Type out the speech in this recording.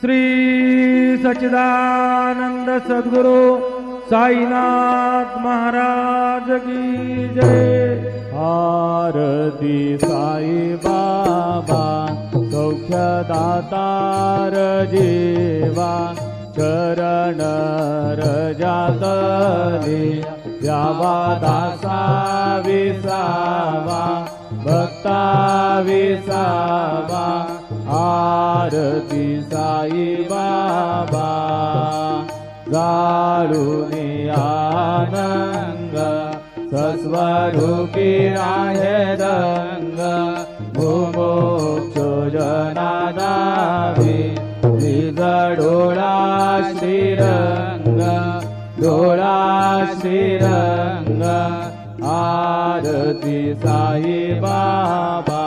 श्री सच्चिदानंद सद्गुरु साईनाथ महाराज की जय। आरती साई बाबा सौख्यदातार जीवा चरण रजातली द्यावा दासा विसावा भक्ता विसावा। आरती साई बाबा जाळूनी आनंद सस्वरूपी आहे रंग मुमुक्षु जनादावी निज डोळा श्रीरंग डोळा श्रीरंग। आरती साई बाबा।